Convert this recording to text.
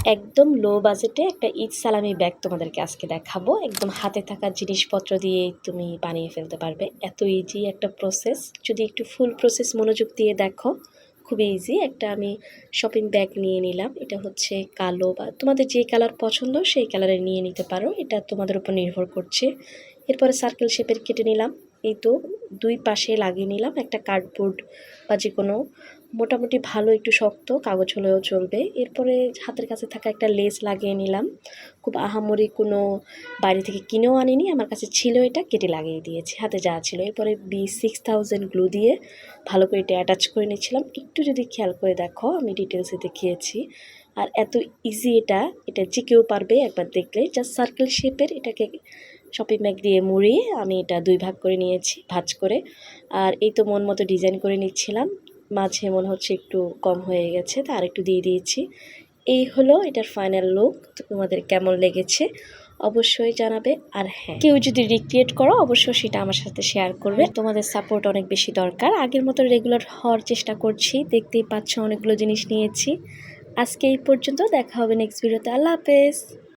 একদম লো বাজেটে একটা ঈদ সালামি ব্যাগ তোমাদেরকে আজকে দেখাবো। একদম হাতে থাকা জিনিসপত্র দিয়েই তুমি বানিয়ে ফেলতে পারবে। এত ইজি একটা প্রসেস, যদি একটু ফুল প্রসেস মনোযোগ দিয়ে দেখো খুবই ইজি। একটা আমি শপিং ব্যাগ নিয়ে নিলাম। এটা হচ্ছে কালো, বা তোমাদের যে কালার পছন্দ সেই কালারে নিয়ে নিতে পারো, এটা তোমাদের উপর নির্ভর করছে। এরপরে সার্কেল শেপের কেটে নিলাম। এই তো দুই পাশে লাগিয়ে নিলাম একটা কার্ডবোর্ড বা যে কোনো মোটামুটি ভালো একটু শক্ত কাগজ হলেও চলবে। এরপরে হাতের কাছে থাকা একটা লেস লাগিয়ে নিলাম। খুব আহামরি কোনো বাইরে থেকে কিনেও আনিনি, আমার কাছে ছিল, এটা কেটে লাগিয়ে দিয়েছি হাতে যা ছিল। এরপরে B6000 গ্লু দিয়ে ভালো করে এটা অ্যাটাচ করে নিচ্ছিলাম। একটু যদি খেয়াল করে দেখো আমি ডিটেলসে দেখিয়েছি। আর এত ইজি এটা, এটা যে কেউ পারবে একবার দেখলে। জাস্ট সার্কেল শেপের এটাকে শপিং ব্যাগ দিয়ে মুড়িয়ে আমি এটা দুই ভাগ করে নিয়েছি ভাঁজ করে। আর এই তো মন মতো ডিজাইন করে নিচ্ছিলাম। মাঝে মনে হচ্ছে একটু কম হয়ে গেছে, তা আর একটু দিয়ে দিয়েছি। এই হলো এটার ফাইনাল লুক। তোমাদের কেমন লেগেছে অবশ্যই জানাবে। আর হ্যাঁ, কেউ যদি রিক্রিয়েট করো অবশ্যই সেটা আমার সাথে শেয়ার করবে। তোমাদের সাপোর্ট অনেক বেশি দরকার। আগের মতো রেগুলার হওয়ার চেষ্টা করছি, দেখতেই পাচ্ছ অনেকগুলো জিনিস নিয়েছি। আজকে এই পর্যন্ত, দেখা হবে নেক্সট ভিডিওতে। আল্লাহ হাফেজ।